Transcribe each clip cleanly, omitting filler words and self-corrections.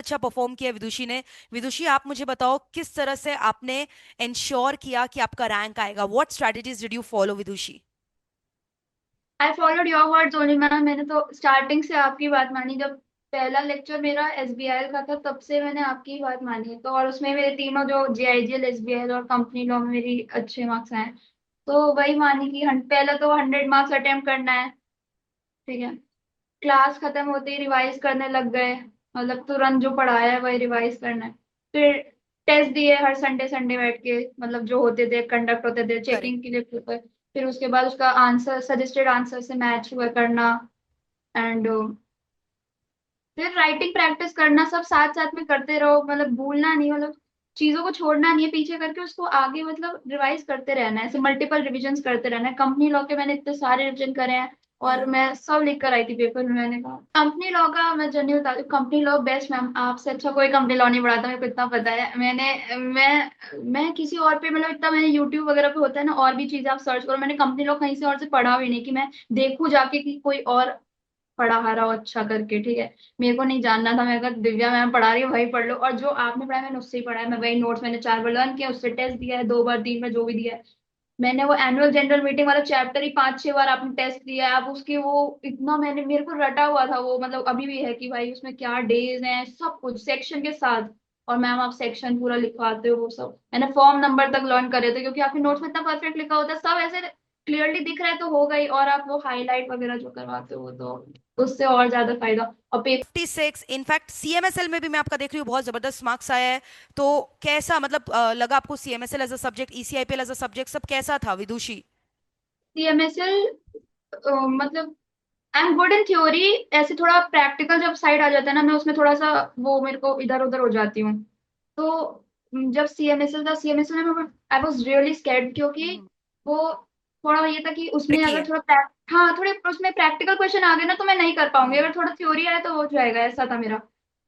अच्छा परफॉर्म किया विदुषी ने। विदुषी, आप मुझे बताओ किस तरह से आपने इंश्योर किया कि आपका रैंक आएगा? What strategies did you follow Vidushi? I followed your words only ma'am. मैंने तो स्टार्टिंग से आपकी बात मानी। जब पहला लेक्चर मेरा एसबीआई का था तब से मैंने आपकी ही बात मानी है। तो और उसमें मेरे तीनों जो जेआईजीएल, एसबीआई और कंपनी लॉ में मेरी अच्छे मार्क्स आए। तो वही मानी कि पहला तो 100 मार्क्स अटेम्प्ट करना है। ठीक है। क्लास खत्म होते ही रिवाइज करने लग गए। मतलब तुरंत जो पढ़ाया है वही रिवाइज करना है। फिर टेस्ट दिए हर संडे संडे बैठ के, मतलब जो होते थे कंडक्ट होते थे करेक्ट। चेकिंग के लिए पेपर। फिर उसके बाद उसका आंसर सजेस्टेड आंसर से मैच हुआ करना। एंड फिर राइटिंग प्रैक्टिस करना, सब साथ साथ में करते रहो। मतलब भूलना नहीं, मतलब चीजों को छोड़ना नहीं है पीछे करके, उसको आगे मतलब रिवाइज करते रहना है। ऐसे मल्टीपल रिविजन्स करते रहना है। कंपनी लॉ के मैंने इतने सारे रिविजन करे हैं और हम्म। मैं सब लिख कर आई थी पेपर में। मैंने कहा कंपनी लॉ का मैं जनरली बता दूं, कंपनी लॉ बेस्ट मैम। आपसे अच्छा कोई कंपनी लॉ नहीं पढ़ाता, मेरे को इतना पता है। मैं किसी और पे मतलब इतना, मैंने यूट्यूब वगैरह पे होता है ना और भी चीजें आप सर्च करो, मैंने कंपनी लॉ कहीं से और से पढ़ा भी नहीं कि मैं देखूं जाके कि कोई और पढ़ा रहा हो अच्छा करके। ठीक है। मेरे को नहीं जानना था। मैं कहा दिव्या मैम पढ़ा रही है वही पढ़ लो, और जो आपने पढ़ाया मैंने उससे ही पढ़ा है। मैं वही नोट्स मैंने 4 बार लर्न किया, उससे टेस्ट दिया है 2 बार 3 बार जो भी दिया है। मैंने वो एनुअल जनरल मीटिंग वाला चैप्टर ही 5-6 बार आपने टेस्ट दिया है। आप उसके वो इतना मैंने मेरे को रटा हुआ था वो, मतलब अभी भी है कि भाई उसमें क्या डेज हैं, सब कुछ सेक्शन के साथ। और मैम आप सेक्शन पूरा लिखवाते हो वो सब। मैंने फॉर्म नंबर तक लर्न करे थे क्योंकि आपके नोट्स में इतना परफेक्ट लिखा होता है, सब ऐसे क्लियरली दिख रहा है तो होगा ही। और आप वो हाईलाइट वगैरह जो करवाते हो तो उससे और ज्यादा फायदा। और 56, इनफैक्ट सीएमएसएल में भी मैं आपका देख रही हूँ बहुत जबरदस्त मार्क्स आया है। तो कैसा मतलब लगा आपको CMSL as a subject, ECIPL as a subject, सब कैसा था विदुषी? सीएमएसएल मतलब I am good in theory. ऐसे थोड़ा प्रैक्टिकल जब साइड आ जाता है ना, मैं उसमें थोड़ा सा वो मेरे को इधर उधर हो जाती हूँ। तो जब सीएमएसएल था, सीएमएसएल में आई वाज रियली स्कैर्ड क्योंकि वो थोड़ा ये था कि उसमें ट्रिकी अगर है। थोड़ा हाँ थोड़े उसमें प्रैक्टिकल क्वेश्चन आ गए ना तो मैं नहीं कर पाऊंगी। अगर थोड़ा थ्योरी आया तो हो जाएगा, ऐसा था मेरा।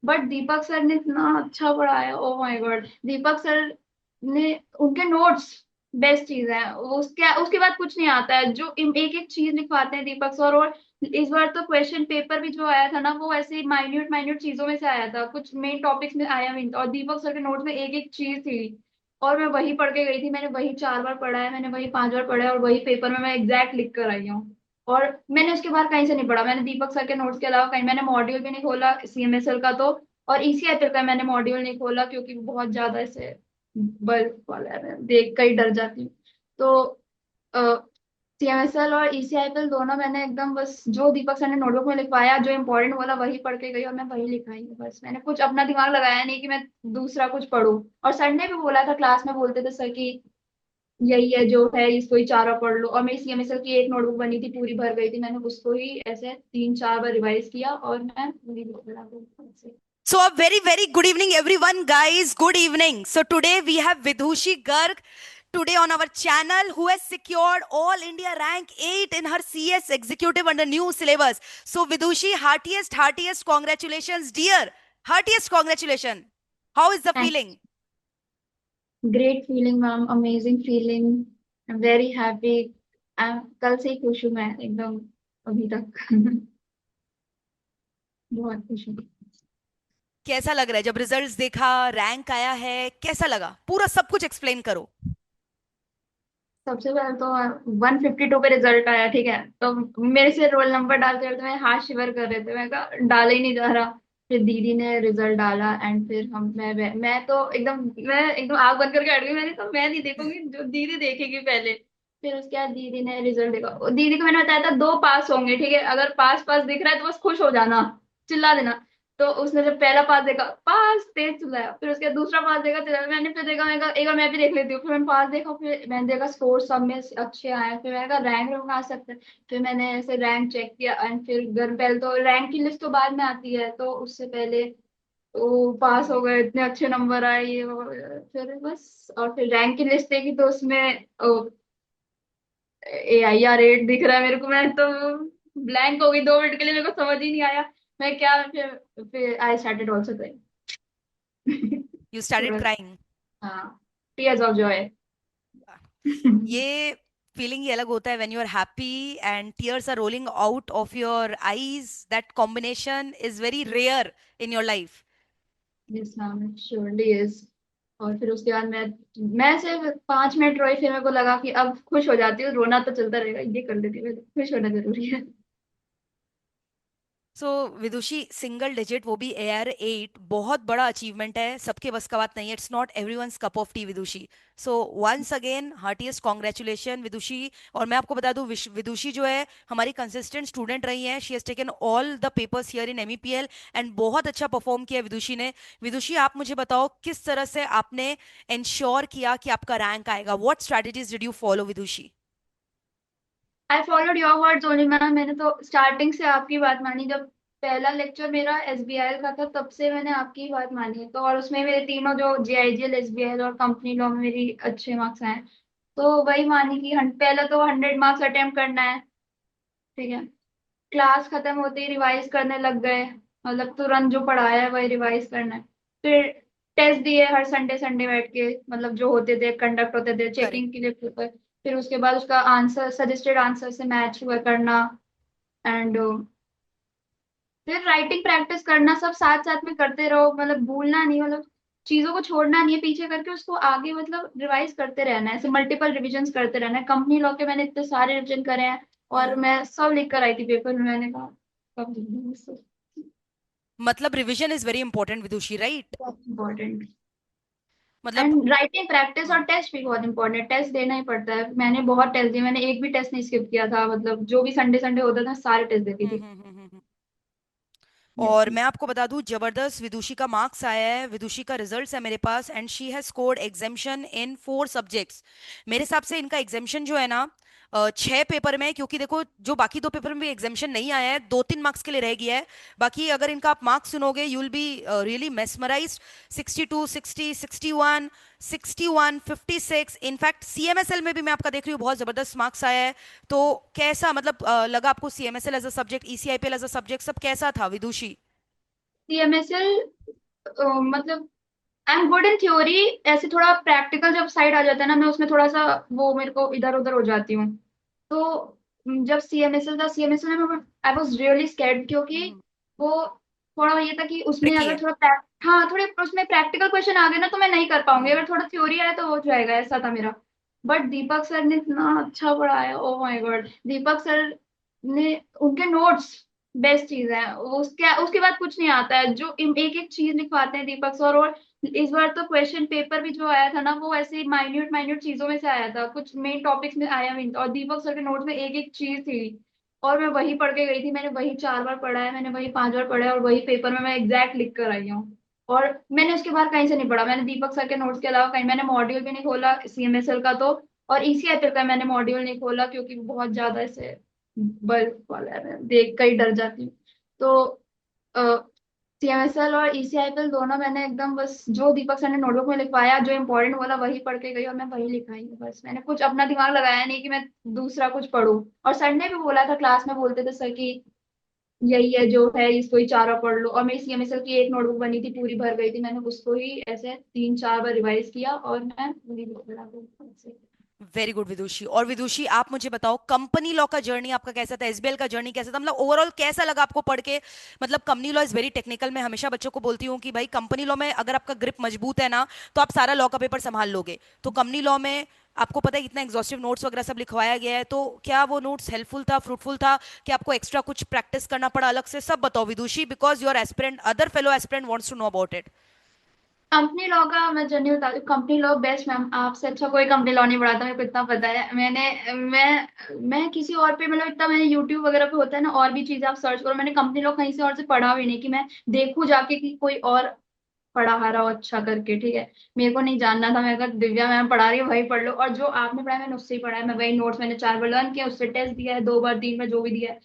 बट दीपक सर ने इतना अच्छा पढ़ाया, oh my God. Deepak sir ने उनके नोट्स बेस्ट चीज है। उसके उसके बाद कुछ नहीं आता है। जो एक एक चीज लिखवाते हैं दीपक सर। और इस बार तो क्वेश्चन पेपर भी जो आया था ना वो ऐसे माइन्यूट माइन्यूट चीजों में से आया था, कुछ मेन टॉपिक्स में आया भी नहीं था। और दीपक सर के नोट में एक एक चीज थी और मैं वही पढ़ के गई थी। मैंने वही 4 बार पढ़ा है, मैंने वही 5 बार पढ़ा है और वही पेपर में मैं एग्जैक्ट लिख कर आई हूँ। और मैंने उसके बाद कहीं से नहीं पढ़ा। मैंने दीपक सर के नोट्स के अलावा कहीं मैंने मॉड्यूल भी नहीं खोला सीएमएसएल का तो। और ईसीआईपीएल का मैंने मॉड्यूल नहीं खोला क्योंकि वो बहुत ज्यादा ऐसे बल्क वाला है, मैं देख कर ही डर जाती हूँ। तो सीएमएसएल और ईसीआईपीएल दोनों मैंने एकदम बस जो दीपक सर ने नोटबुक में लिखवाया, जो इंपॉर्टेंट बोला वही पढ़ के गई और मैं वही लिखाई हूँ। बस मैंने कुछ अपना दिमाग लगाया नहीं कि मैं दूसरा कुछ पढूं। और सर ने भी बोला था, क्लास में बोलते थे सर कि यही है जो है इसको ही 4 बार पढ़ लो। और मेरी सीएमएसएल की एक नोटबुक बनी थी पूरी भर गई थी, मैंने उसको ही ऐसे 3-4 बार रिवाइज किया और मैं वही बना दूँ। So a very, very good evening, everyone, guys. Good evening. So today we have Vidhushi Garg today on our channel who has secured All India rank 8 in her CS executive under new syllabus. So Vidhushi, heartiest congratulations, dear. Heartiest congratulations. How is the feeling? Great feeling ma'am, amazing feeling, very happy. कल से ही खुश हूँ मैं एकदम, अभी तक। बहुत खुश हूँ। कैसा लग रहा है जब रिजल्ट्स देखा, रैंक आया है, कैसा लगा? पूरा सब कुछ एक्सप्लेन करो। सबसे पहले तो 152 पे रिजल्ट आया। ठीक है। तो मेरे से रोल नंबर डालते डालते मैं हाथ शिवर कर रहे थे, मैं कहा डाला ही नहीं जा रहा। फिर दीदी ने रिजल्ट डाला एंड फिर मैं तो एकदम, मैं एकदम आग बंद करके हट गई। मैंने कहा मैं नहीं देखूंगी, जो दीदी देखेगी पहले। फिर उसके बाद दीदी ने रिजल्ट देखा। और दीदी को मैंने बताया था 2 पास होंगे। ठीक है। अगर पास पास दिख रहा है तो बस खुश हो जाना, चिल्ला देना। तो उसने जब पहला पास देखा, पास तेज चिल्लाया। फिर उसके बाद दूसरा पास देखा, चिल्लाया। मैंने फिर देखा, मैंने कहा एक बार मैं भी देख लेती हूँ। फिर मैंने पास देखा, फिर मैंने देखा स्कोर सब में अच्छे आए। फिर मैंने कहा रैंक लोग आ सकते हैं। फिर मैंने ऐसे रैंक चेक किया एंड फिर घर पहले तो रैंक की लिस्ट तो बाद में आती है, तो उससे पहले वो पास हो गए, इतने अच्छे नंबर आए ये वो। फिर बस और फिर रैंक की लिस्ट देखी तो उसमें AIR 8 दिख रहा है मेरे को। मैं तो ब्लैंक हो गई 2 मिनट के लिए, मेरे को समझ ही नहीं आया मैं क्या। फिर I started also crying. You started थोड़ा। क्राइंग। हाँ। Tears of Joy. ये फीलिंग ही अलग होता है when you are happy and tears are rolling out of your eyes. That combination is very rare in your life. Yes ma'am, surely is. और फिर उसके बाद मैं सिर्फ 5 मिनट रोई, फिर मेरे को लगा कि अब खुश हो जाती हूँ, रोना तो चलता रहेगा, ये कर लेती हूँ, खुश होना जरूरी है। सो विदुषी, सिंगल डिजिट, वो भी AR 8, बहुत बड़ा अचीवमेंट है, सबके बस का बात नहीं है। It's not everyone's cup of tea Vidushi. So once again heartiest congratulation Vidushi. और मैं आपको बता दूं, विदुषी जो है हमारी कंसिस्टेंट स्टूडेंट रही है। She has taken all the papers here in MEPL and बहुत अच्छा परफॉर्म किया विदुषी ने। विदुषी, आप मुझे बताओ किस तरह से आपने इंश्योर किया कि आपका रैंक आएगा? What strategies did you follow Vidushi? I followed your words only ma'am. मैंने तो स्टार्टिंग से आपकी बात मानी। जब पहला लेक्चर मेरा SBIL का था, तब से मैंने आपकी ही बात मानी है। तो और उसमें मेरे तीनों जो JIGL, SBIL और कंपनी लॉ में मेरी अच्छे मार्क्स आए, तो वही मानी कि पहले तो 100 मार्क्स अटेम्प्ट करना है। ठीक है। क्लास खत्म होते ही रिवाइज करने लग गए, मतलब तुरंत जो पढ़ाया है वही रिवाइज करना है। फिर टेस्ट दिए हर संडे संडे बैठ के, मतलब जो होते थे कंडक्ट होते थे करेक्ट। चेकिंग के लिए पेपर। फिर उसके बाद उसका आंसर सजेस्टेड आंसर से मैच हुआ करना। एंड फिर राइटिंग प्रैक्टिस करना, सब साथ साथ में करते रहो, मतलब भूलना नहीं, मतलब चीजों को छोड़ना नहीं है पीछे करके, उसको आगे मतलब रिवाइज करते रहना है, ऐसे मल्टीपल रिविजन्स करते रहना है। कंपनी लॉ के मैंने इतने सारे रिविजन करे हैं, और हम्म। मैं सब लिख कर आई थी पेपर में। मैंने कहा कब लिख दूंगी सब। मतलब revision is very important Vidushi, right? बहुत इम्पोर्टेंट। मतलब एंड राइटिंग प्रैक्टिस और हम्म टेस्ट भी बहुत इंपॉर्टेंट है। टेस्ट देना ही पड़ता है। मैंने बहुत टेस्ट दिए, मैंने एक भी टेस्ट नहीं स्किप किया था, मतलब जो भी संडे संडे होता था सारे टेस्ट देती हम्म थी। हम्म हम्म, हम्म, हम्म। यस। और मैं आपको बता दूं, जबरदस्त विदुषी का मार्क्स आया है, विदुषी का रिजल्ट्स है मेरे पास, and she has scored exemption in 4 subjects. मेरे हिसाब से इनका एग्जेम्पशन जो है ना, 6 पेपर में है, क्योंकि देखो जो बाकी 2 पेपर में भी एग्जेम्पशन नहीं आया है, 2-3 मार्क्स के लिए रह गया है। बाकी अगर इनका आप मार्क्स सुनोगे, you will be really mesmerised. 62, 60, 61, 61, 56। In fact CMSL में भी मैं आपका देख रही हूँ बहुत जबरदस्त मार्क्स आया है। तो कैसा मतलब लगा आपको CMSL as a subject, ECIPL as a subject, सब कैसा था विदुषी? CMSL मतलब I am good in theory. ऐसे थोड़ा प्रैक्टिकल जब साइड आ जाता है ना, मैं उसमें थोड़ा सा वो मेरे को इधर उधर हो जाती हूँ। तो जब CMSL था, CMSL में आई वॉज रियली स्कैर्ड, क्योंकि वो थोड़ा ये था कि उसमें ट्रिकी अगर है। थोड़ा हाँ, थोड़े उसमें प्रैक्टिकल क्वेश्चन आ गए ना तो मैं नहीं कर पाऊंगी। हम्म। अगर थोड़ा थ्योरी आया तो हो जाएगा, ऐसा था मेरा। बट दीपक सर ने इतना अच्छा पढ़ाया, oh my God. Deepak sir ने, उनके नोट्स बेस्ट चीज है। उसके बाद कुछ नहीं आता है, जो एक एक चीज लिखवाते हैं दीपक सर। और इस बार तो क्वेश्चन पेपर भी जो आया था ना, वो ऐसे माइन्यूट माइन्यूट चीजों में से आया था, कुछ मेन टॉपिक्स में आया भी नहीं था। और दीपक सर के नोट्स में एक एक चीज थी, और मैं वही पढ़ के गई थी। मैंने वही 4 बार पढ़ा है, मैंने वही 5 बार पढ़ा है, और वही पेपर में मैं एग्जैक्ट लिख कर आई हूँ। और मैंने उसके बाद कहीं से नहीं पढ़ा। मैंने दीपक सर के नोट्स के अलावा कहीं मैंने मॉड्यूल भी नहीं खोला CMSL का तो। और ECIPL का मैंने मॉड्यूल नहीं खोला, क्योंकि वो बहुत ज्यादा ऐसे बल्क वाला है, मैं देख कर ही डर जाती हूँ। तो CMSL और ECIPL दोनों मैंने एकदम बस जो दीपक सर ने नोटबुक में लिखवाया, जो इंपॉर्टेंट बोला वही पढ़ के गई, और मैं वही लिखाई हूँ। बस मैंने कुछ अपना दिमाग लगाया नहीं कि मैं दूसरा कुछ पढूं। और सर ने भी बोला था, क्लास में बोलते थे सर कि यही है जो है, इसको ही 4 बार पढ़ लो। और मेरी CMSL की एक नोटबुक बनी थी, पूरी भर गई थी, मैंने उसको ही ऐसे 3-4 बार रिवाइज किया, और मैं वही पढ़ा गई। वेरी गुड विदुषी। और विदुषी, आप मुझे बताओ कंपनी लॉ का जर्नी आपका कैसा था, SBL का जर्नी कैसा था, मतलब ओवरऑल कैसा लगा आपको पढ़ के? मतलब company law is very technical. मैं हमेशा बच्चों को बोलती हूँ कि भाई कंपनी लॉ में अगर आपका ग्रिप मजबूत है ना, तो आप सारा लॉ का पेपर संभाल लोगे। तो कंपनी लॉ में आपको पता है कितना एग्जॉस्टिव नोट्स वगैरह सब लिखवाया गया है, तो क्या वो नोट्स हेल्पफुल था, फ्रूटफुल था, कि आपको एक्स्ट्रा कुछ प्रैक्टिस करना पड़ा अलग से? सब बताओ Vidushi, because your aspirant, other fellow aspirant wants to know about it. Company law का मैं जर्नी बताती हूँ। कंपनी लॉ बेस्ट मैम, आपसे अच्छा कोई कंपनी लॉ नहीं पढ़ाता, मेरे को इतना पता है। मैं किसी और पे, मतलब इतना मैंने यूट्यूब वगैरह पे होता है ना, और भी चीजें आप सर्च करो, मैंने कंपनी लॉ कहीं से और से पढ़ा भी नहीं कि मैं देखूं जाके कि कोई और पढ़ा रहा हो अच्छा करके। ठीक है। मेरे को नहीं जानना था, मैं कहा दिव्या मैम पढ़ा रही है वही पढ़ लो, और जो आपने पढ़ा है मैंने उससे ही पढ़ा है। मैं वही नोट्स मैंने 4 बार लर्न किया, उससे टेस्ट दिया है 2 बार 3 बार जो भी दिया है।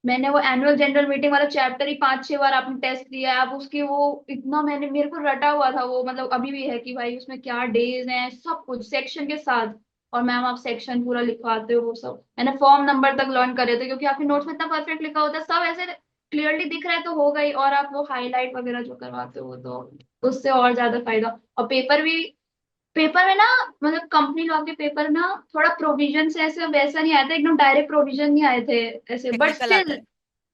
मैंने वो एनुअल जनरल मीटिंग वाला चैप्टर ही 5-6 बार आपने टेस्ट दिया है। अब उसकी वो इतना मैंने, मेरे को रटा हुआ था वो, मतलब अभी भी है कि भाई उसमें क्या डेज हैं, सब कुछ सेक्शन के साथ। और मैम आप सेक्शन पूरा लिखवाते हो, वो सब मैंने फॉर्म नंबर तक लर्न करे थे, क्योंकि आपके नोट्स में इतना परफेक्ट लिखा होता है, सब ऐसे क्लियरली दिख रहा है तो हो गई। और आप वो हाईलाइट वगैरह जो करवाते हो तो उससे और ज्यादा फायदा। और पेपर में ना, मतलब कंपनी लॉ के पेपर ना थोड़ा प्रोविजन से ऐसे वैसा नहीं आया था, एकदम डायरेक्ट प्रोविजन नहीं आए थे ऐसे, बट टेक्निकल आता स्टिल है।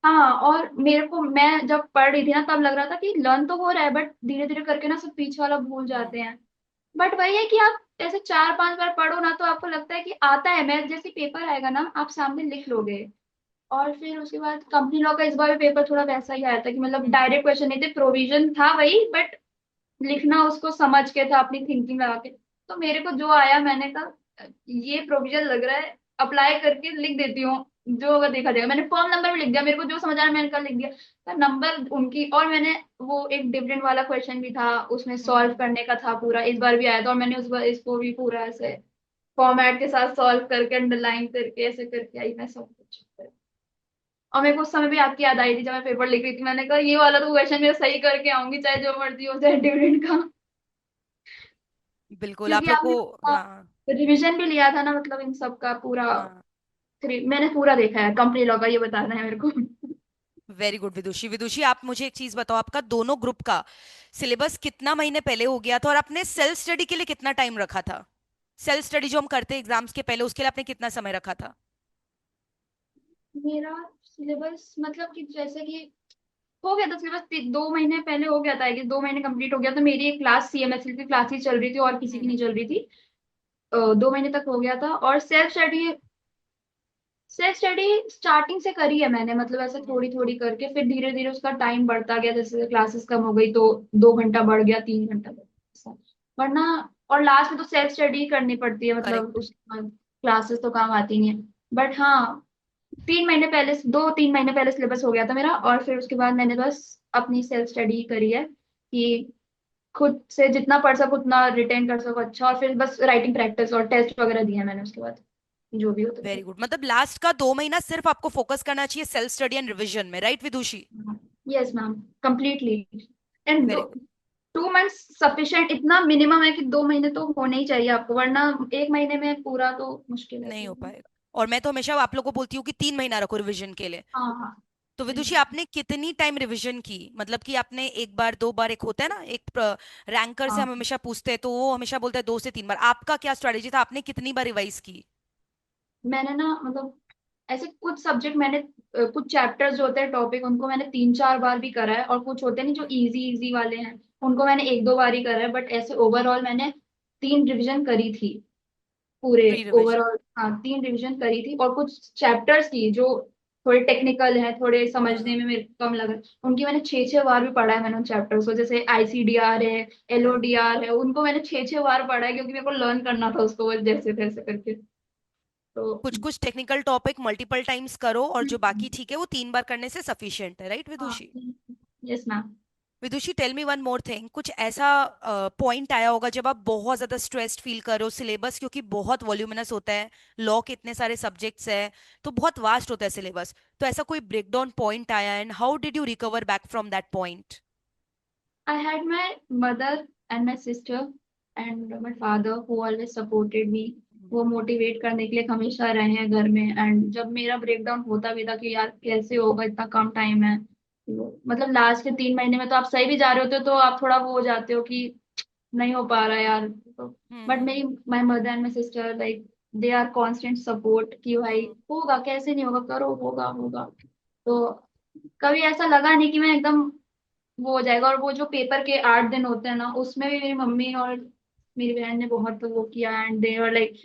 हाँ, और मेरे को, मैं जब पढ़ रही थी ना तब लग रहा था कि लर्न तो हो रहा है, बट धीरे धीरे करके ना सब पीछे वाला भूल हम्म। जाते हैं। बट वही है कि आप ऐसे 4-5 बार पढ़ो ना तो आपको लगता है कि आता है। मैं जैसे पेपर आएगा ना आप सामने लिख लोगे। और फिर उसके बाद कंपनी लॉ का इस बार भी पेपर थोड़ा वैसा ही आया था कि मतलब हम्म। डायरेक्ट क्वेश्चन नहीं थे, प्रोविजन था वही, बट लिखना उसको समझ के था अपनी थिंकिंग लगा के। तो मेरे को जो आया मैंने कहा ये प्रोविजन लग रहा है, अप्लाई करके लिख देती हूँ, जो होगा देखा जाएगा। मैंने फॉर्म नंबर भी लिख दिया, मेरे को जो समझ आया मैंने कल लिख दिया। पर नंबर उनकी, और मैंने वो एक डिविडेंड वाला क्वेश्चन भी था उसमें सॉल्व हम्म। करने का था पूरा, इस बार भी आया था, और मैंने उस बार इसको भी पूरा ऐसे फॉर्मेट के साथ सॉल्व करके अंडरलाइन करके ऐसे करके आई मैं सब कुछ। और मेरे को उस समय भी आपकी याद आई थी जब मैं पेपर लिख रही थी, मैंने कहा ये वाला तो क्वेश्चन मैं सही करके आऊंगी चाहे जो मर्जी हो जाए डिविडेंड का। बिल्कुल क्योंकि आप लोग को। आपने हाँ। रिवीजन भी लिया था ना, मतलब इन सब का पूरा। हाँ। मैंने पूरा देखा है कंपनी लॉ का, ये बताना है मेरे को। Very good Vidushi. विदुषी आप मुझे एक चीज बताओ, आपका दोनों ग्रुप का सिलेबस कितना महीने पहले हो गया था और आपने सेल्फ स्टडी के लिए कितना टाइम रखा था? सेल्फ स्टडी जो हम करते हैं एग्जाम्स के पहले, उसके लिए आपने कितना समय रखा था? मेरा सिलेबस मतलब कि जैसे कि हो गया था सिलेबस, 2 महीने पहले हो गया था कि 2 महीने कंप्लीट हो गया था। मेरी एक क्लास CMSL की क्लास ही चल रही थी और किसी की हम्म। नहीं चल रही थी। 2 महीने तक हो गया था। और सेल्फ स्टडी स्टार्टिंग से करी है मैंने, मतलब ऐसे हम्म। थोड़ी थोड़ी करके, फिर धीरे धीरे उसका टाइम बढ़ता गया, जैसे क्लासेस कम हो गई तो 2 घंटा बढ़ गया, 3 घंटा बढ़ गया ऐसा। वरना, और लास्ट में तो सेल्फ स्टडी करनी पड़ती है, मतलब करेक्ट। उसके बाद क्लासेस तो काम आती नहीं है। बट हाँ, 3 महीने पहले, 2-3 महीने पहले सिलेबस हो गया था मेरा, और फिर उसके बाद मैंने बस अपनी सेल्फ स्टडी करी है कि खुद से जितना पढ़ सको उतना रिटेन कर सको अच्छा, और फिर बस राइटिंग प्रैक्टिस और टेस्ट वगैरह दिए हैं मैंने उसके बाद, जो भी होता वेरी था। गुड। मतलब लास्ट का 2 महीना सिर्फ आपको फोकस करना चाहिए सेल्फ स्टडी एंड रिविजन में, right Vidushi? Yes ma'am, completely. And very good. 2 months sufficient, इतना मिनिमम है कि 2 महीने तो होने ही चाहिए आपको, वरना 1 महीने में पूरा तो मुश्किल है नहीं हो फिर। पाएगा। और मैं तो हमेशा आप लोगों को बोलती हूँ कि 3 महीना रखो रिविजन के लिए। हाँ हाँ। तो विदुषी हम्म, आपने कितनी टाइम रिवीजन की? मतलब कि आपने एक बार, 2 बार, एक होता है ना एक रैंकर से हम हाँ। हमेशा पूछते हैं तो वो हमेशा बोलता है 2 से 3 बार। आपका क्या स्ट्रेटेजी था, आपने कितनी बार रिवाइज की? मैंने ना मतलब ऐसे कुछ सब्जेक्ट मैंने कुछ चैप्टर्स जो होते हैं टॉपिक, उनको मैंने 3-4 बार भी करा है, और कुछ होते हैं नहीं जो इजी इजी वाले हैं उनको मैंने 1-2 बार ही करा है। बट ऐसे ओवरऑल मैंने 3 रिवीजन करी थी पूरे। Pre revision. ओवरऑल हाँ, 3 रिवीजन करी थी, और कुछ चैप्टर्स की जो थोड़े टेक्निकल है, थोड़े समझने हाँ। में मेरे को कम लगा, उनकी मैंने 6-6 बार भी पढ़ा है मैंने उन चैप्टर्स को। जैसे ICDR है, करेक्ट। LODR है, उनको मैंने 6-6 बार पढ़ा है, क्योंकि मेरे को लर्न करना था उसको बस जैसे तैसे करके। तो कुछ कुछ टेक्निकल टॉपिक मल्टीपल टाइम्स करो और जो हम्म, बाकी ठीक है वो 3 बार करने से सफिशिएंट है, राइट हाँ। Vidushi? Yes ma'am. Vidushi tell me one more thing, कुछ ऐसा पॉइंट आया होगा जब आप बहुत ज्यादा स्ट्रेस्ड फील कर रहे हो, सिलेबस क्योंकि बहुत वॉल्यूमिनस होता है, लॉ के इतने सारे सब्जेक्ट्स हैं, तो बहुत वास्ट होता है सिलेबस। तो ऐसा कोई ब्रेकडाउन पॉइंट आया and how did you recover back from that point? I had my mother and my sister and my father who always supported me. वो मोटिवेट करने के लिए हमेशा रहे हैं घर में। एंड जब मेरा ब्रेकडाउन होता भी था कि यार कैसे होगा, इतना कम टाइम है, मतलब लास्ट के 3 महीने में तो आप सही भी जा रहे होते हो तो आप थोड़ा वो हो जाते हो कि नहीं हो पा रहा है यार तो। But hmm. मेरी my mother and my sister like they are constant support कि भाई हम्म। होगा, कैसे नहीं होगा, करो, होगा होगा। तो कभी ऐसा लगा नहीं कि मैं एकदम वो हो जाएगा। और वो जो पेपर के 8 दिन होते हैं ना, उसमें भी मेरी मम्मी और मेरी बहन ने बहुत वो किया, एंड दे और लाइक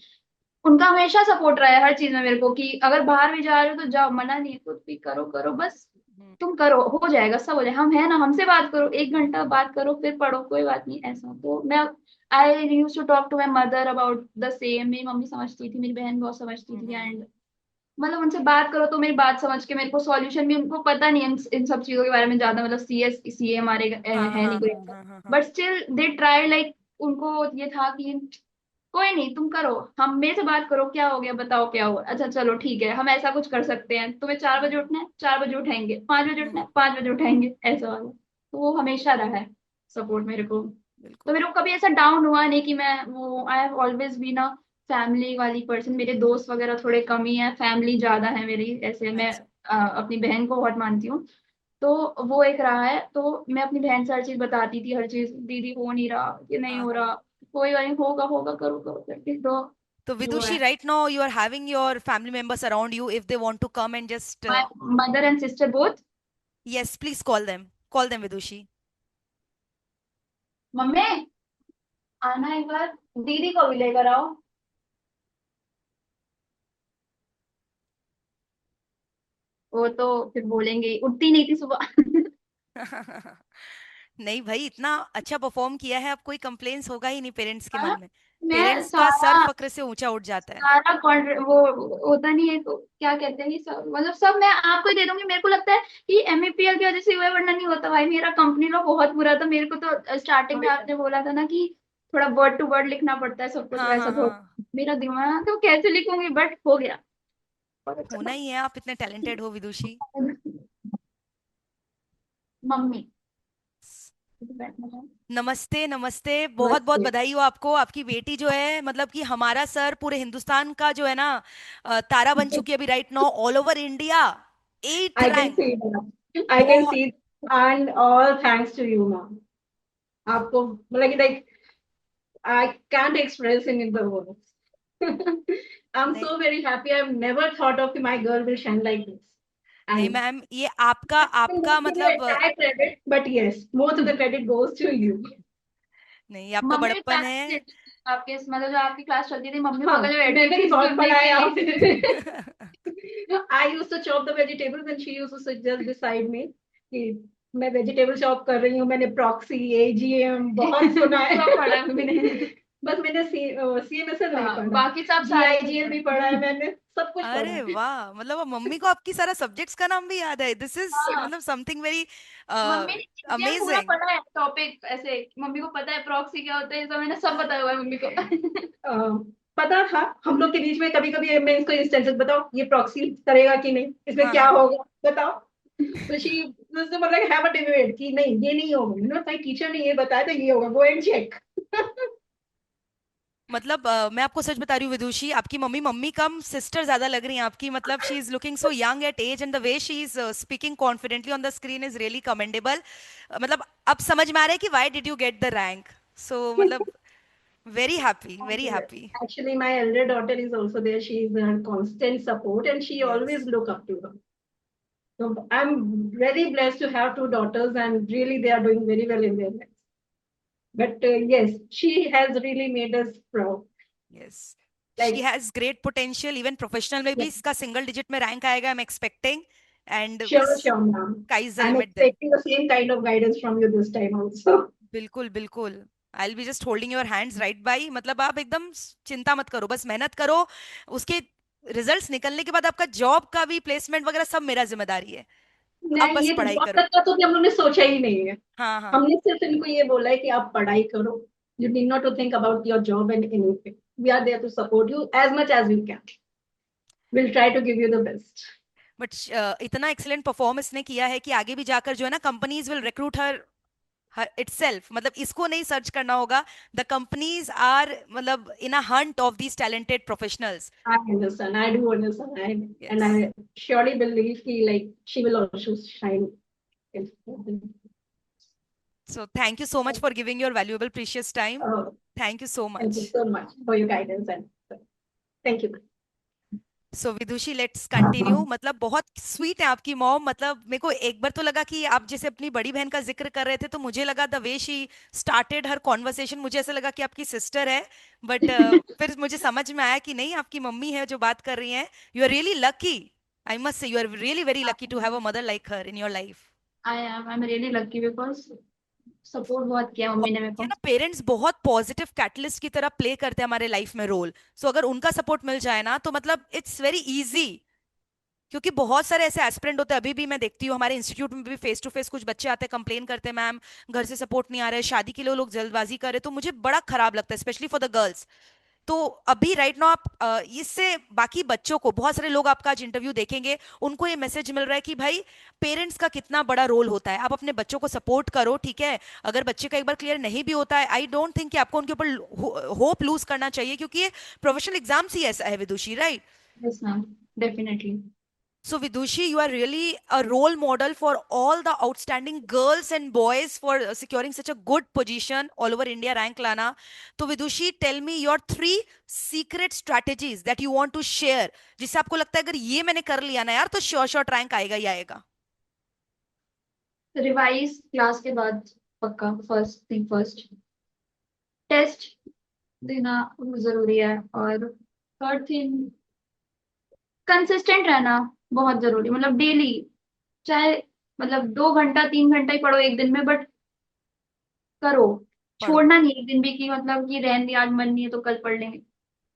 उनका हमेशा सपोर्ट रहा है हर चीज में मेरे को, कि अगर बाहर भी जा रहे हो तो जाओ, मना नहीं है, कुछ भी करो करो बस, हम्म। तुम करो, हो जाएगा, सब हो जाएगा, हम है ना, हमसे बात करो, 1 घंटा बात करो फिर पढ़ो, कोई बात नहीं ऐसा। तो मैं I use to talk to my mother about the same. मेरी मम्मी समझती थी, मेरी बहन बहुत समझती थी, हम्म। एंड मतलब उनसे बात करो तो मेरी बात समझ के मेरे को सॉल्यूशन भी, उनको पता नहीं है इन सब चीजों के बारे में ज्यादा, मतलब CA हमारे हाँ है हाँ नहीं कोई। हाँ हाँ हाँ हाँ। But still they try like, उनको ये था कि कोई नहीं, तुम करो, हम मेरे से बात करो, क्या हो गया बताओ, क्या हुआ, अच्छा चलो ठीक है, हम ऐसा कुछ कर सकते हैं, तुम्हें 4 बजे हम्म। उठना है 4 बजे उठाएंगे, 5 बजे उठना हम्म। है 5 बजे उठाएंगे, ऐसा वाला। तो वो हमेशा रहा है सपोर्ट मेरे को। तो बिल्कुल। मेरे को कभी ऐसा डाउन हुआ नहीं कि मैं वो, I have always been a family वाली पर्सन। मेरे दोस्त वगैरह थोड़े कम ही है, फैमिली ज्यादा है मेरी, ऐसे मैं अच्छा। अपनी बहन को बहुत मानती हूँ। तो वो एक रहा है, तो मैं अपनी बहन से हर चीज बताती थी, हर चीज, दीदी हो नहीं रहा, ये नहीं हाँ हो हाँ। रहा, कोई बात नहीं, होगा होगा, करो करो करके। तो So जो है। Vidushi, right now you are having your family members around you. If they want to come and just my mother and sister both. yes, please call them. Call them, Vidushi. Mummy आना एक बार, दीदी को भी लेकर आओ। वो तो फिर बोलेंगे, उठती नहीं थी सुबह। नहीं भाई, इतना अच्छा परफॉर्म किया है, अब कोई कंप्लेंट्स होगा ही नहीं पेरेंट्स के मन हाँ, में। मैं पेरेंट्स का सर सारा फक्र से ऊंचा उठ जाता है। सारा वो होता नहीं है तो क्या कहते हैं, सब मतलब सब मैं आपको ही दे दूंगी। मेरे को लगता है कि एमईपीएल की वजह से हुआ है, वरना नहीं होता भाई। मेरा कंपनी लॉ बहुत बुरा था। मेरे को तो स्टार्टिंग में आपने बोला था ना कि थोड़ा वर्ड टू वर्ड लिखना पड़ता है सब कुछ, हाँ हाँ वैसा तो हाँ। मेरा दिमाग तो कैसे लिखूंगी, बट हो गया। बहुत होना अच्छा ही है, आप इतने टैलेंटेड हो विदुषी। था। मम्मी बैठना जाओ। नमस्ते नमस्ते, बहुत बहुत नमस्ते। बधाई हो आपको। आपकी बेटी जो है, मतलब कि हमारा सर पूरे हिंदुस्तान का जो है ना, तारा बन चुकी है अभी right now, all over India. At I can rank. see that. I can बहुत। see, and all thanks to you, ma'am. आपको like I can't express in the words. I'm नहीं so very happy. I've never thought of my girl will shine like this. नहीं And ma'am, ये आपका I can आपका give you the मतलब entire credit, but yes, most of the credit goes to you. नहीं, आपका mummy भी बड़प्पन class है। चलती थी आपके, मतलब जो आपकी क्लास चलती थी मम्मी हाँ, बगल में बैठी मैंने थी भी बहुत सुनने पढ़ा है के लिए। आपसे। I used to chop the vegetables and she used to sit just beside me कि मैं वेजिटेबल चॉप कर रही हूँ। मैंने प्रॉक्सी एजीएम बहुत सुना है। सब पढ़ा है मम्मी ने। बस मैंने सीएमएसएल नहीं हाँ, पढ़ा। बाकी सब सारे जीआईजीएल भी पढ़ा है मैंने, सब कुछ पढ़ा अरे है। वाह, मतलब अब मम्मी को आपकी सारा सब्जेक्ट्स का नाम भी याद है। दिस इज हाँ, मतलब समथिंग वेरी मम्मी ने एजीएम पूरा अमेजिंग। पढ़ा है टॉपिक ऐसे। मम्मी को पता है प्रॉक्सी क्या होता है, ये सब मैंने सब बताया हुआ है मम्मी को। अ, पता था हम लोग के बीच में कभी कभी मैं इसको इंस्टेंसेस बताओ ये प्रॉक्सी करेगा कि नहीं, इसमें हाँ क्या हाँ। होगा बताओ। तो शी मतलब हैव अ डिबेट कि नहीं ये नहीं होगा, ना भाई टीचर ने ये बताया तो ये होगा, गो एंड चेक। मतलब मैं आपको सच बता रही हूँ विदुषी, आपकी मम्मी मम्मी कम सिस्टर ज्यादा लग रही हैं आपकी। मतलब she is looking so young at age, and the way she is speaking confidently on the screen is really commendable. मतलब अब समझ में आ रहा है कि why did you get the rank. So मतलब very happy, very happy. Actually, my elder daughter is also there. She is her constant support and she always yes. look up to her. So I'm very blessed to have two daughters and really they are doing very well in their lives. But yes, she has really made us proud. Yes, she Like, has great potential. Even professional में भी yeah, इसका single digit में rank आएगा, I am expecting. And sure, ma'am. sky is the I'm limit then। expecting the same kind of guidance from you this time also. बिल्कुल बिल्कुल। आई will be just holding your hands right by. मतलब आप एकदम चिंता मत करो, बस मेहनत करो। उसके रिजल्ट्स निकलने के बाद आपका जॉब का भी प्लेसमेंट वगैरह सब मेरा जिम्मेदारी है। आप नहीं, बस ये पढ़ाई जॉब करो। तक का तो हम लोग ने सोचा ही नहीं है। हाँ हाँ। हमने सिर्फ इनको ये बोला है कि आप पढ़ाई करो। You need not to think about your job and anything. We are there to support you as much as we can. We'll try to give you the best. But इतना एक्सीलेंट परफॉर्मेंस ने किया है कि आगे भी जाकर जो है ना, companies will recruit her itself. मतलब इसको नहीं सर्च करना होगा। द कंपनीज आर मतलब in a hunt of these talented professionals. I understand. I do understand. And yes. I surely believe कि like she will also shine. So thank you so much for giving your valuable precious time. Uh, thank you so thank you much. so much for your guidance and thank you. So Vidushi, let's continue. मतलब बहुत sweet है आपकी mom. मतलब मेरे को एक बार तो लगा कि आप जैसे अपनी बड़ी बहन का जिक्र कर रहे थे, तो मुझे लगा the way she started her conversation, मुझे ऐसा लगा कि आपकी सिस्टर है। बट फिर मुझे समझ में आया कि नहीं, आपकी मम्मी है जो बात कर रही हैं। You are really lucky. I must say you are really very lucky to have a mother like her in your life. I am really lucky because support बहुत किया मम्मी ने मेरे ये को। ना, पेरेंट्स बहुत पॉजिटिव कैटलिस्ट की तरह प्ले करते हैं हमारे लाइफ में रोल। सो अगर उनका सपोर्ट मिल जाए ना, तो मतलब इट्स वेरी इजी। क्योंकि बहुत सारे ऐसे एस्पिरेंट होते हैं, अभी भी मैं देखती हूँ हमारे इंस्टीट्यूट में भी फेस टू फेस कुछ बच्चे आते हैं, कंप्लेन करते हैं, मैम घर से सपोर्ट नहीं आ रहा है, शादी के लिए वो लोग जल्दबाजी कर रहे हैं। तो मुझे बड़ा खराब लगता है, स्पेशली फॉर द गर्ल्स। तो अभी राइट नाउ आप इससे बाकी बच्चों को, बहुत सारे लोग आपका आज इंटरव्यू देखेंगे, उनको ये मैसेज मिल रहा है कि भाई पेरेंट्स का कितना बड़ा रोल होता है। आप अपने बच्चों को सपोर्ट करो, ठीक है। अगर बच्चे का एक बार क्लियर नहीं भी होता है, आई डोंट थिंक कि आपको उनके ऊपर होप लूज करना चाहिए, क्योंकि ये प्रोफेशनल एग्जाम्स ही ऐसा है Vidushi, right. Yes ma'am, definitely. So, Vidushi, you are really a role model for all the outstanding girls and boys for securing such a good position all over India rank lana. So, Vidushi, tell me your three secret strategies that you want to share. जिससे आपको लगता है अगर ये मैंने कर लिया ना यार तो श्योर श्योर रैंक आएगा ही आएगा. रिवाइज क्लास के बाद पक्का, फर्स्ट थिंग फर्स्ट। टेस्ट देना जरूरी है। और थर्ड थिंग, कंसिस्टेंट रहना बहुत जरूरी, मतलब डेली, चाहे मतलब 2 घंटा 3 घंटा ही पढ़ो एक दिन में, बट करो। पढ़ो. छोड़ना नहीं एक दिन भी कि मतलब कि रहने दे, आज मन नहीं है तो कल पढ़ लेंगे।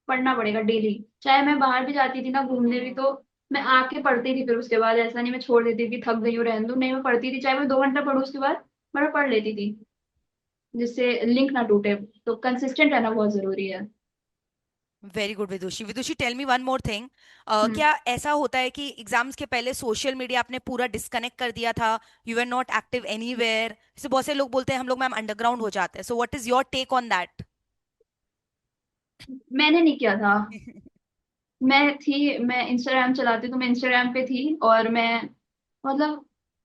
पढ़ना पड़ेगा डेली। चाहे मैं बाहर भी जाती थी ना घूमने भी, हम्म. तो मैं आके पढ़ती थी, फिर उसके बाद ऐसा नहीं मैं छोड़ देती थी कि थक गई हूँ रहने दो, नहीं मैं पढ़ती थी, चाहे मैं 2 घंटा पढ़ूँ उसके बाद मैं पढ़ लेती थी, जिससे लिंक ना टूटे। तो कंसिस्टेंट रहना बहुत जरूरी है। Very good Vidushi. Vidushi, tell me one more thing. Hmm. क्या ऐसा होता है कि एग्जाम्स के पहले सोशल मीडिया आपने पूरा डिस्कनेक्ट कर दिया था? You are not active anywhere. जैसे बहुत से लोग बोलते हैं हम लोग मैम अंडरग्राउंड हो जाते हैं. So what is your take on that? मैंने नहीं किया था। मैं इंस्टाग्राम चलाती, तो मैं इंस्टाग्राम पे थी, और मैं मतलब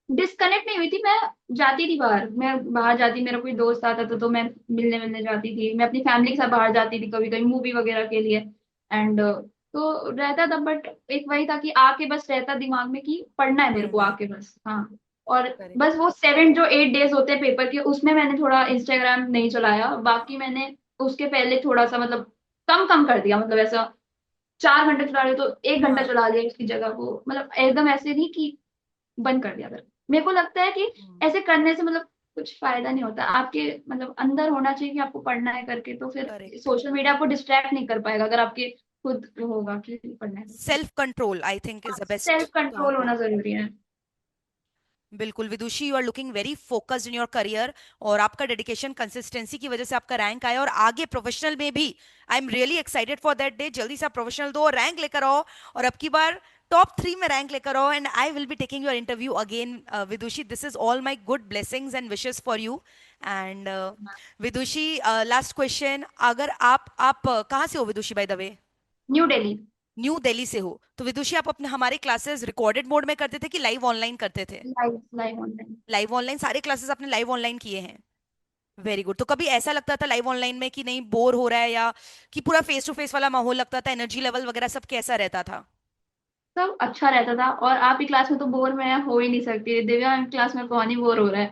डिस्कनेक्ट नहीं हुई थी। मैं जाती थी बाहर, मैं बाहर जाती, मेरा कोई दोस्त आता था तो मैं मिलने मिलने जाती थी, मैं अपनी फैमिली के साथ बाहर जाती थी कभी कभी मूवी वगैरह के लिए। एंड तो रहता था, बट एक वही था कि आके बस रहता दिमाग में कि पढ़ना है मेरे को पढ़ना है. आके बस, हाँ। और करेक्ट. बस वो 7 जो 8 डेज होते हैं पेपर के, उसमें मैंने थोड़ा इंस्टाग्राम नहीं चलाया, बाकी मैंने उसके पहले थोड़ा सा मतलब कम कम कर दिया, मतलब ऐसा 4 घंटे चला रहे हो तो 1 घंटा हाँ. चला लिया उसकी जगह को, मतलब एकदम ऐसे नहीं कि बंद कर दिया कर। मेरे को लगता है कि हम्म. ऐसे करने से मतलब कुछ फायदा नहीं होता, आपके मतलब अंदर होना चाहिए कि आपको पढ़ना है करके, तो फिर करेक्ट. सोशल मीडिया आपको डिस्ट्रैक्ट नहीं कर पाएगा अगर आपके खुद होगा कि पढ़ना है करके। Self control I think is the best self control term. होना जरूरी है। बिल्कुल Vidushi, you are looking very focused in your career. और आपका डेडिकेशन कंसिस्टेंसी की वजह से आपका रैंक आया और आगे प्रोफेशनल में भी. आई am really excited for that day. जल्दी से आप प्रोफेशनल दो, रैंक लेकर आओ और अब की बार टॉप 3 में रैंक लेकर आओ. And I will be taking your interview again. Vidushi, this is all my good blessings and wishes for you. And Vidushi, last question. अगर आप कहाँ से हो Vidushi by the way? New Delhi. New Delhi से हो. तो विदुषी, आप अपने हमारे क्लासेस रिकॉर्डेड मोड में करते थे कि लाइव ऑनलाइन करते थे? Live live online. Live online सारे क्लासेस आपने लाइव ऑनलाइन किए हैं? Very good. तो कभी ऐसा लगता था लाइव ऑनलाइन में कि नहीं बोर हो रहा है, या कि पूरा फेस टू फेस वाला माहौल लगता था? एनर्जी लेवल वगैरह सब कैसा रहता था? सब अच्छा रहता था, और आप ही क्लास में तो बोर मैं हो ही नहीं सकती, दिव्या मैम क्लास में कौन ही बोर हो रहा है।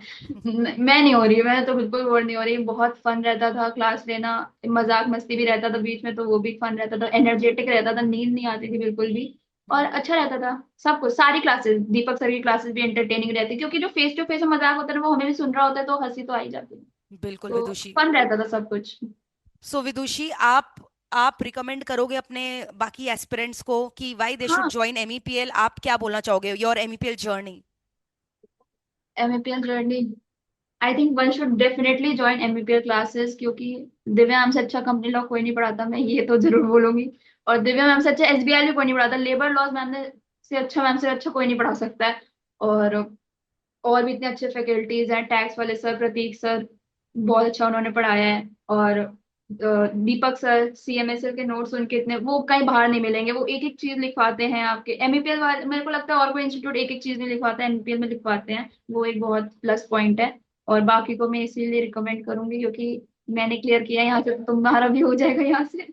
मैं नहीं हो रही, मैं तो बिल्कुल बोर नहीं हो रही, बहुत फन रहता था क्लास लेना। मजाक मस्ती भी रहता था बीच में, तो वो भी फन रहता था, एनर्जेटिक रहता था, नींद नहीं आती थी बिल्कुल भी। और हम्म. अच्छा रहता था सब कुछ। सारी क्लासेस, दीपक सर की क्लासेस भी एंटरटेनिंग रहती, क्योंकि जो फेस टू फेस मजाक होता है ना, वो हमें भी सुन रहा होता है, तो हंसी तो आ ही जाती है। बिल्कुल तो विदुषी. फन रहता था सब कुछ। सो विदुषी, आप रिकमेंड करोगे अपने बाकी एस्पिरेंट्स को कि वाई दे शुड हाँ। Join MEPL? आप क्या बोलना चाहोगे, your MEPL journey? MAPL journey, I think one should definitely join MBPL classes, क्योंकि दिव्या मैम से अच्छा कंपनी लॉ कोई नहीं पढ़ाता, मैं ये तो जरूर बोलूंगी। और दिव्या मैम से अच्छा एसबीआई भी कोई नहीं पढ़ाता, लेबर लॉज मैम ने से अच्छा, मैम से अच्छा कोई नहीं पढ़ा सकता है। और और भी इतने अच्छे फैकल्टीज हैं, टैक्स वाले सर, प्रतीक सर, बहुत अच्छा उन्होंने पढ़ाया है। और दीपक सर, सीएमएसएल के नोट्स उनके इतने, वो कहीं बाहर नहीं मिलेंगे, वो एक एक चीज लिखवाते हैं। आपके एमईपीएल वाले, मेरे को लगता है और कोई इंस्टीट्यूट एक एक चीज नहीं लिखवाता है, एमईपीएल में लिखवाते हैं, वो एक बहुत प्लस पॉइंट है। और बाकी को मैं इसीलिए रिकमेंड करूंगी, क्योंकि मैंने क्लियर किया है यहाँ से, तो तुम्हारा भी हो जाएगा यहाँ से।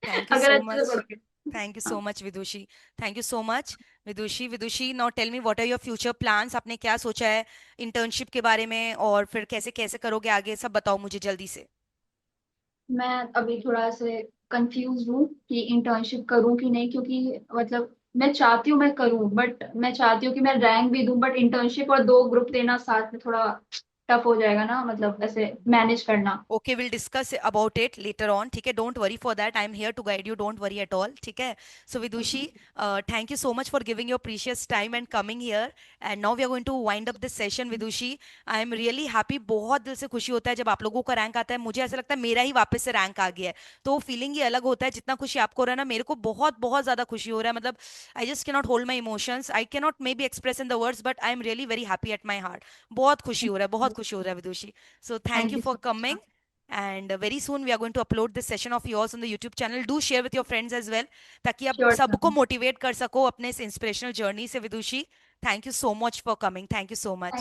थैंक यू अगर सो अच्छे से मच. पढ़ोगे। थैंक यू सो हाँ। Much Vidushi. Thank you so much. Vidushi, Vidushi, now tell me what are your future plans? आपने क्या सोचा है इंटर्नशिप के बारे में, और फिर कैसे कैसे करोगे आगे, सब बताओ मुझे जल्दी से. मैं अभी थोड़ा से कंफ्यूज हूँ कि इंटर्नशिप करूँ कि नहीं, क्योंकि मतलब मैं चाहती हूँ मैं करूँ, बट मैं चाहती हूँ कि मैं रैंक भी दूं, बट इंटर्नशिप और 2 ग्रुप देना साथ में थोड़ा टफ हो जाएगा ना, मतलब ऐसे मैनेज करना। Okay, will discuss about it later on. ठीक है, don't worry for that. I am here to guide you, don't worry at all. ठीक है. So Vidushi, thank you so much for giving your precious time and coming here. And now we are going to wind up this session. Vidushi, I am really happy. बहुत दिल से खुशी होता है जब आप लोगों का रैंक आता है. मुझे ऐसा लगता है मेरा ही वापस से रैंक आ गया है. तो वो फीलिंग ही अलग होता है. जितना खुशी आपको हो रहा है ना, मेरे को बहुत बहुत ज्यादा खुशी हो रहा है. मतलब I just cannot hold my emotions. I cannot may be express in the words, but I am really very happy at my heart. बहुत खुशी हो रहा है, बहुत खुशी हो रहा है Vidushi. So thank thank you you for so much. Coming. and very soon we are going to upload this session of yours on the YouTube channel. Do share with your friends as well, ताकि आप Sure, सबको sir. Motivate कर सको अपने इस inspirational journey से. Vidushi, thank you so much for coming. Thank you so much.